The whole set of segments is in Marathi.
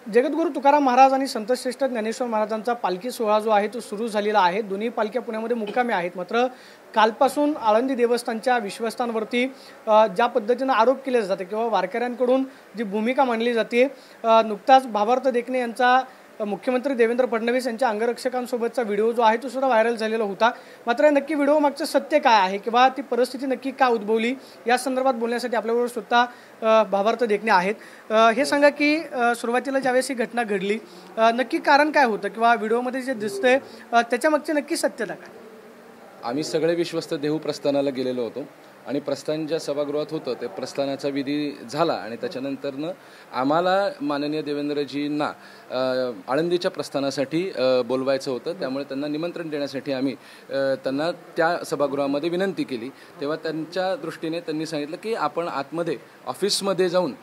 जगद्गुरू तुकाराम महाराज आणि संतश्रेष्ठ ज्ञानेश्वर महाराजांचा पालखी सोहळा जो आहे तो सुरू झालेला आहे। दोन्ही पालख्या पुण्यामध्ये मुक्कामी आहेत। मात्र कालपासून आळंदी देवस्थानच्या विश्वस्तांवरती ज्या पद्धतीने आरोप केले जाते किंवा वारकऱ्यांकडून जी भूमिका मांडली जाते, नुकताच भावार्थ देखणे यांचा मुख्यमंत्री देवेंद्र फडणवीस यांच्या अंगरक्षकांसोबतचा व्हिडिओ जो आहे तो सुद्धा व्हायरल झालेला होता। मात्र नक्की व्हिडिओ मागचं सत्य काय आहे किंवा ती परिस्थिती नक्की का उद्भवली या संदर्भात बोलण्यासाठी आपल्याबरोबर स्वतः भावार्थ देखणे आहेत। हे सांगा की सुरुवातीला ज्यावेळेस ही घटना घडली नक्की कारण काय होतं किंवा व्हिडिओमध्ये जे दिसतंय त्याच्या मागची नक्की सत्यता काय? आम्ही सगळे विश्वस्त देहू प्रस्थानाला गेलेलो होतो आणि प्रस्थान ज्या सभागृहात होतं ते प्रस्थानाचा विधी झाला आणि त्याच्यानंतरनं आम्हाला माननीय देवेंद्रजींना आळंदीच्या प्रस्थानासाठी बोलवायचं होतं। त्यामुळे त्यांना निमंत्रण देण्यासाठी आम्ही त्यांना त्या सभागृहामध्ये विनंती केली। तेव्हा त्यांच्या दृष्टीने त्यांनी सांगितलं की आपण आतमध्ये ऑफिसमध्ये जाऊन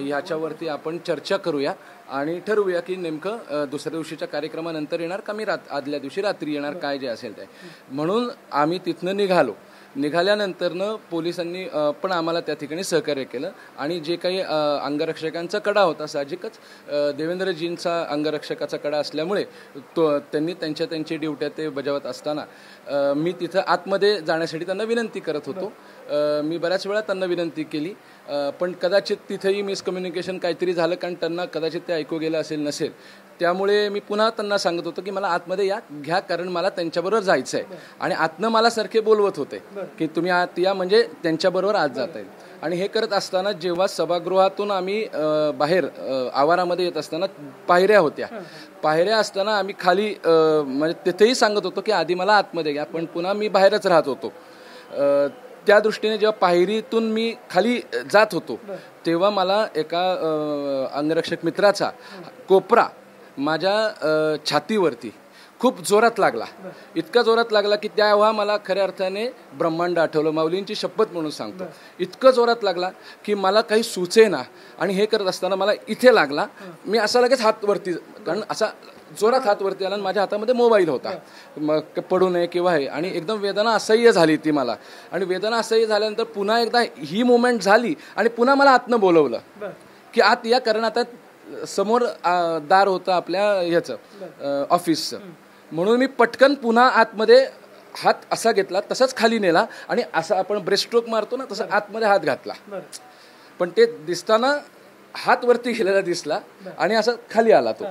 याच्यावरती आपण चर्चा करूया आणि ठरवूया की नेमकं दुसऱ्या दिवशीच्या कार्यक्रमानंतर येणार का मी आदल्या दिवशी रात्री येणार, काय जे असेल ते। म्हणून आम्ही तिथनं निघालो। निघाल्यानंतरनं पोलिसांनी पण आम्हाला त्या ठिकाणी सहकार्य केलं आणि जे काही अंगरक्षकांचा कडा होता, साहजिकच देवेंद्रजींचा अंगरक्षकाचा कडा असल्यामुळे त्यांनी त्यांची ड्युट्या ते बजावत असताना मी तिथं आतमध्ये जाण्यासाठी त्यांना विनंती करत होतो। मी बऱ्याच वेळा त्यांना विनंती केली, पण कदाचित तिथेही मिसकम्युनिकेशन काहीतरी झालं, कारण त्यांना कदाचित ते ऐकू गेलं असेल नसेल। त्यामुळे मी पुन्हा त्यांना सांगत होतो की मला आतमध्ये घ्या, कारण मला त्यांच्याबरोबर जायचं आहे। आणि आतनं मला सारखे बोलवत होते की तुम्ही आत या, म्हणजे त्यांच्याबरोबर आत जाता येईल। आणि हे करत असताना जेव्हा सभागृहातून आम्ही बाहेर आवारामध्ये येत असताना पायऱ्या होत्या, पायऱ्या असताना आम्ही खाली म्हणजे तिथेही सांगत होतो की आधी मला आतमध्ये घ्या, पण पुन्हा मी बाहेरच राहत होतो। त्या दृष्टीने जेव्हा पायरीतून मी खाली जात होतो तेव्हा मला एका अंगरक्षक मित्राचा कोपरा माझ्या छातीवरती खूप जोरात लागला। इतका जोरात लागला की तेव्हा मला खऱ्या अर्थाने ब्रह्मांड आठवलं, माऊलींची शपथ म्हणून सांगतो। इतकं जोरात लागला की मला काही सुचेना आणि हे करत असताना मला इथे लागला। मी असा लगेच हात वरती, कारण असा जोरात हात वरती आला आणि माझ्या हातामध्ये मोबाईल होता, मग पडू नये किंवा हे, आणि एकदम वेदना असह्य झाली ती मला। आणि वेदना असह्य झाल्यानंतर पुन्हा एकदा ही मुवमेंट झाली आणि पुन्हा मला आतनं बोलवलं की आत या, कारण आता समोर दार होतं आपल्या ह्याचं ऑफिसचं। म्हणून मी पटकन पुन्हा आतमध्ये हात असा घेतला, तसाच खाली नेला आणि असं आपण ब्रेस्टस्ट्रोक मारतो ना तसं आतमध्ये हात घातला। पण ते दिसताना हात वरती गेलेला दिसला आणि असं खाली आला तो,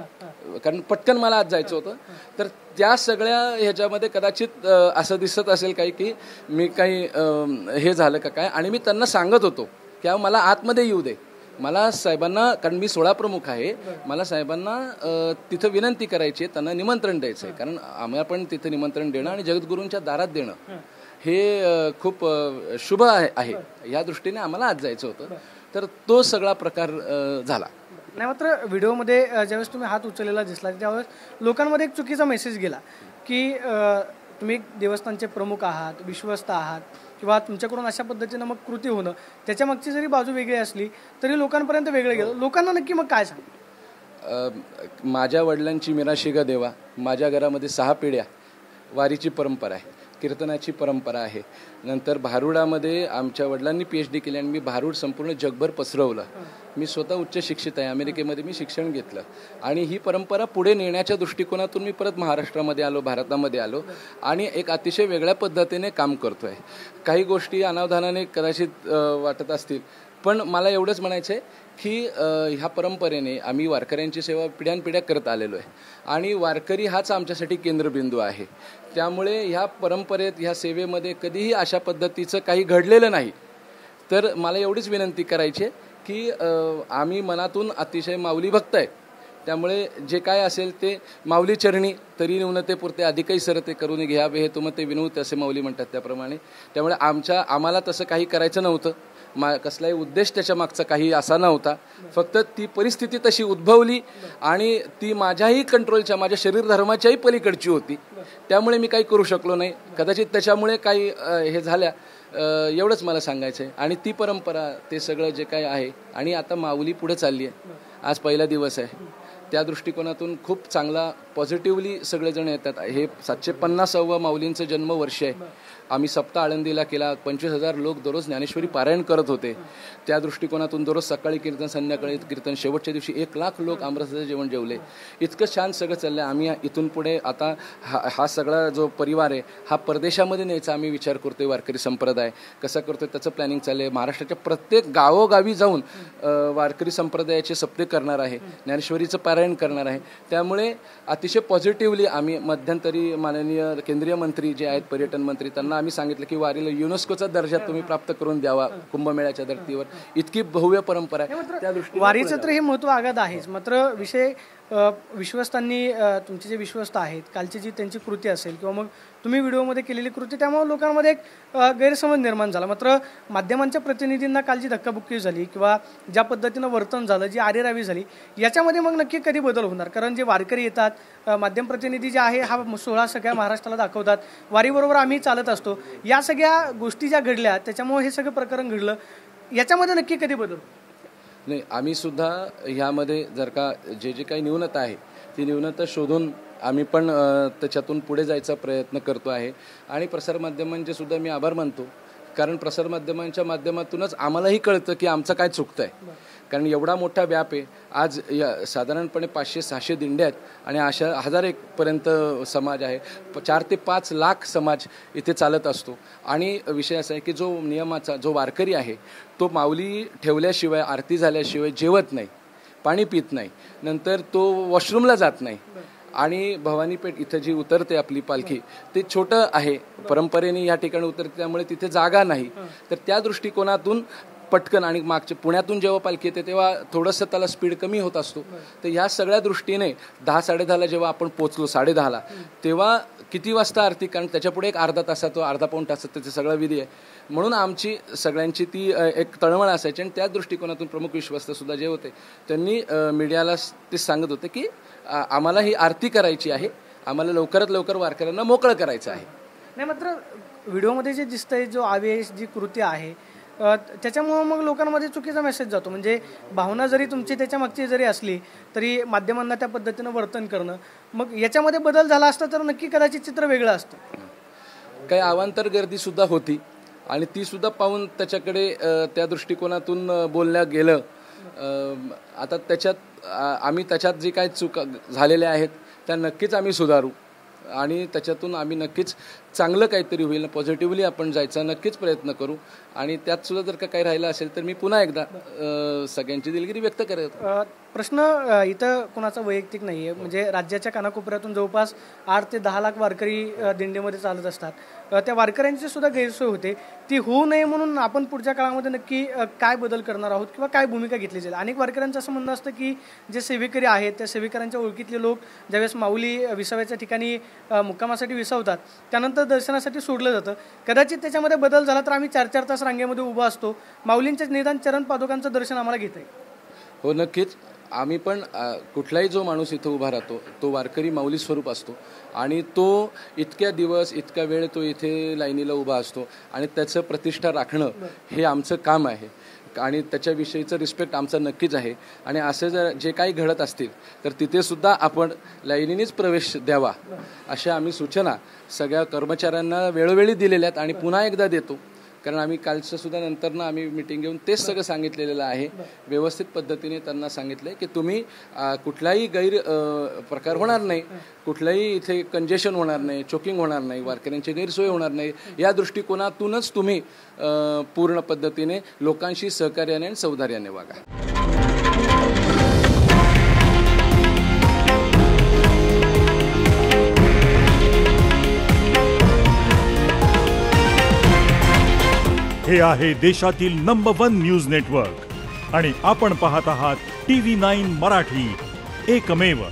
कारण पटकन मला आत जायचं होतं। तर त्या सगळ्या ह्याच्यामध्ये कदाचित असं दिसत असेल काही की मी काही हे झालं का काय, आणि मी त्यांना सांगत होतो की मला आतमध्ये येऊ दे, मला साहेबांना, कारण मी सोळा प्रमुख आहे, मला साहेबांना तिथं विनंती करायची आहे, त्यांना निमंत्रण द्यायचं आहे, कारण आम्हाला पण तिथं निमंत्रण देणं आणि जगद्गुरूंच्या दारात देणं हे खूप शुभ आहे। या दृष्टीने आम्हाला आज जायचं होतं, तर तो सगळा प्रकार झाला। नाही, मात्र व्हिडिओमध्ये ज्यावेळेस तुम्ही हात उचललेला दिसला त्यावेळेस लोकांमध्ये एक चुकीचा मेसेज गेला की तुम्ही देवस्थानचे प्रमुख आहात, विश्वस्त आहात किंवा तुमच्याकडून अशा पद्धतीनं मग कृती होणं, त्याच्या मागची जरी बाजू वेगळी असली तरी लोकांपर्यंत वेगळं गेलं। लोकांना नक्की मग काय सांग? माझ्या वडिलांची मिराशिगा देवा, माझ्या घरामध्ये 6 पिढ्या, वारीची परंपरा आहे, कीर्तनाची परंपरा आहे। नंतर भारुडामध्ये आमच्या वडिलांनी PhD केली आणि मी भारूड संपूर्ण जगभर पसरवलं। मी स्वतः उच्च शिक्षित आहे, अमेरिकेमध्ये मी शिक्षण घेतलं आणि ही परंपरा पुढे नेण्याच्या दृष्टिकोनातून मी परत महाराष्ट्रामध्ये आलो, भारतामध्ये आलो आणि एक अतिशय वेगळ्या पद्धतीने काम करतो आहे। काही गोष्टी अनावधानाने कदाचित वाटत असतील, पण मला एवढंच म्हणायचं आहे की ह्या परंपरेने आम्ही वारकऱ्यांची सेवा पिढ्यानपिढ्या करत आलेलो आहे आणि वारकरी हाच आमच्यासाठी केंद्रबिंदू आहे। त्यामुळे ह्या परंपरेत, ह्या सेवेमध्ये कधीही अशा पद्धतीचं काही घडलेलं नाही। तर मला एवढीच विनंती करायची आहे की आम्ही मनातून अतिशय माऊली भक्त आहे, त्यामुळे जे काय असेल ते माऊली चरणी तरी न्यूनते पुरते अधिकही सरते करून घ्यावे हे तुम ते विनूत, असे माऊली म्हणतात त्याप्रमाणे। त्यामुळे आम्हाला तसं काही करायचं नव्हतं, कसलाही उद्देश त्याच्या मागचा काही असा नव्हता, फक्त ती परिस्थिती तशी उद्भवली आणि ती माझ्याही कंट्रोलच्या, माझ्या शरीर धर्माच्याही पलीकडची होती, त्यामुळे मी काही करू शकलो नाही। कदाचित त्याच्यामुळे काही हे झाल्या, एवढंच मला सांगायचं आहे। आणि ती परंपरा, ते सगळं जे काय आहे, आणि आता माऊली पुढे चालली आहे, आज पहिला दिवस आहे, त्या दृष्टिकोनातून खूप चांगला पॉझिटिव्हली सगळेजण येतात. हे 750वं माऊलींचं जन्मवर्ष आहे. आम्ही सप्ताह आळंदीला केला. 25,000 लोक दररोज ज्ञानेश्वरी पारायण करत होते. त्या दृष्टिकोनातून दररोज सकाळी कीर्तन, संध्याकाळी कीर्तन, शेवटच्या दिवशी 1,00,000 लोक आमरसाचं जेवण जेवले. इतकं छान सगळं चाललं. आम्ही इथून पुढे आता हा सगळा जो परिवार आहे हा परदेशामध्ये न्यायचा आम्ही विचार करतोय. वारकरी संप्रदाय कसा करतोय त्याचं प्लॅनिंग चाललं आहे. महाराष्ट्राच्या प्रत्येक गावोगावी जाऊन वारकरी संप्रदायाचे सप्ते करणार आहे, ज्ञानेश्वरीचं पारायण करणार आहे. त्यामुळे अतिशय पॉझिटिव्हली आम्ही मध्यंतरी माननीय केंद्रीय मंत्री जे आहेत, पर्यटन मंत्री, त्यांना आम्ही सांगितलं की वारीला युनेस्कोचा दर्जा तुम्ही प्राप्त करून द्यावा. कुंभमेळ्याच्या धर्तीवर इतकी भव्य परंपरा आहे. त्या दृष्टीने वारीचं तर हे महत्त्व आगाध आहेच. मात्र विषय विश्वस्तांनी तुमचे जे विश्वस्त आहेत कालची जी त्यांची कृती असेल किंवा मग तुम्ही व्हिडिओमध्ये केलेली कृती, त्यामुळे लोकांमध्ये एक गैरसमज निर्माण झाला. मात्र माध्यमांच्या प्रतिनिधींना काल जी धक्काबुक्की झाली किंवा ज्या पद्धतीनं वर्तन झालं, जी आरेरावी झाली, याच्यामध्ये मग नक्की कधी बदल होणार? कारण जे वारकरी येतात, माध्यम प्रतिनिधी जे आहे हा सोहळा सगळ्या महाराष्ट्राला दाखवतात, वारीबरोबर आम्ही चालत असतो, या सगळ्या गोष्टी ज्या घडल्या त्याच्यामुळे हे सगळं प्रकरण घडलं, याच्यामध्ये नक्की कधी बदल? नाही, आम्ही सुद्धा ह्यामध्ये जर का जे काही न्यूनता आहे ती न्यूनता शोधून आम्ही पण त्याच्यातून पुढे जायचा प्रयत्न करतो आहे. आणि प्रसारमाध्यमांचे सुद्धा मी आभार मानतो, कारण प्रसारमाध्यमांच्या माध्यमातूनच आम्हालाही कळतं की आमचं काय चुकतं आहे. कारण एवढा मोठा व्याप आहे. आज साधारणपणे 500-600 दिंड्या आहेत आणि अशा 1000-1पर्यंत समाज आहे. 4 ते 5 लाख समाज इथे चालत असतो. आणि विषय असा आहे की जो नियमाचा जो वारकरी आहे तो माऊली ठेवल्याशिवाय, आरती झाल्याशिवाय जेवत नाही, पाणी पित नाही, नंतर तो वॉशरूमला जात नाही. आणि भवानीपेठ इथं जी उतरते आपली पालखी ते छोटं आहे, परंपरेने या ठिकाणी उतरते, त्यामुळे तिथे जागा नाही. तर त्या दृष्टिकोनातून पटकन, आणि मागच्या पुण्यातून जेव्हा पालखी येते तेव्हा थोडंसं त्याला स्पीड कमी होत असतो. तर ह्या सगळ्या दृष्टीने 10-10:30ला जेव्हा आपण पोचलो, 10:30ला, तेव्हा किती वाजता आरती, कारण त्याच्यापुढे एक अर्धा तासात, तो अर्धा-पाऊण तासात त्याचं सगळं विधी आहे. म्हणून आमची सगळ्यांची ती एक तळमळ असायची. आणि त्या दृष्टिकोनातून प्रमुख विश्वस्तसुद्धा जे होते त्यांनी मीडियाला ते सांगत होते की आम्हाला ही आरती करायची आहे, आम्हाला लवकरात लवकर वारकऱ्यांना मोकळं करायचं आहे. नाही, मात्र व्हिडिओमध्ये जे दिसतंय, जो आवेश, जी कृती आहे, त्याच्यामुळं मग लोकांमध्ये चुकीचा मेसेज जातो. म्हणजे भावना जरी तुमची त्याच्या मागची जरी असली तरी माध्यमांना त्या पद्धतीनं वर्तन करणं, मग याच्यामध्ये बदल झाला असता तर नक्की कदाचित चित्र वेगळं असतं. काही अवांतर गर्दीसुद्धा होती आणि तीसुद्धा पाहून त्याच्याकडे त्या दृष्टिकोनातून बोलल्या गेलं. आता त्याच्यात जे काही चुका झालेल्या आहेत त्या नक्कीच आम्ही सुधारू आणि त्याच्यातून आम्ही नक्कीच चांगलं काहीतरी होईल, पॉझिटिव्हली आपण जायचा नक्कीच प्रयत्न करू. आणि त्यात सुद्धा जर का काही राहिलं असेल तर मी पुन्हा एकदा सगळ्यांची दिलगिरी व्यक्त करत. प्रश्न इथं कोणाचा वैयक्तिक नाही आहे. म्हणजे राज्याच्या कानाकोपऱ्यातून जवळपास 8 ते 10 लाख वारकरी दिंडीमध्ये चालत असतात. त्या वारकऱ्यांची सुद्धा गैरसोय होते. ती होऊ नये म्हणून आपण पुढच्या काळामध्ये नक्की काय बदल करणार आहोत किंवा काय भूमिका घेतली जाईल? अनेक वारकऱ्यांचं असं म्हणणं असतं की जे सेवेकरी आहेत त्या सेवेकऱ्यांच्या ओळखीतले लोक ज्यावेळेस माऊली विसाव्याच्या ठिकाणी मुक्कामासाठी विसावतात त्यानंतर दर्शनासाठी सोडलं जातं. कदाचित त्याच्यामध्ये बदल झाला तर आम्ही 4-4 तास रांगेमध्ये उभा असतो, माऊलींच्या निदान चरण पादुकांचं दर्शन आम्हाला घेता येईल. हो, नक्कीच. आम्ही पण कुठलाही जो माणूस इथं उभा राहतो तो वारकरी माऊली स्वरूप असतो आणि तो इतक्या दिवस इतका वेळ तो इथे लाईनीला उभा असतो आणि त्याचं प्रतिष्ठा राखणं हे आमचं काम आहे आणि त्याच्याविषयीचं रिस्पेक्ट आमचा नक्कीच आहे. आणि असं जर जे काही घडत असतील तर तिथेसुद्धा आपण लाईनीनेच प्रवेश द्यावा अशा आम्ही सूचना सगळ्या कर्मचाऱ्यांना वेळोवेळी दिलेल्या आहेत आणि पुन्हा एकदा देतो. कारण आम्ही कालचं सुद्धा नंतरनं आम्ही मिटिंग घेऊन तेच सगळं सांगितलेलं आहे. व्यवस्थित पद्धतीने त्यांना सांगितलं की तुम्ही कुठलाही प्रकार होणार नाही, कुठलंही इथे कंजेशन होणार नाही, चोकिंग होणार नाही, वारकऱ्यांची गैरसोय होणार नाही, या दृष्टिकोनातूनच तुम्ही पूर्ण पद्धतीने लोकांशी सहकार्याने आणि सौदार्याने वागा. हे आहे देशातील नंबर 1 न्यूज नेटवर्क आणि आपण पाहत आहात TV9 मराठी, एकमेव.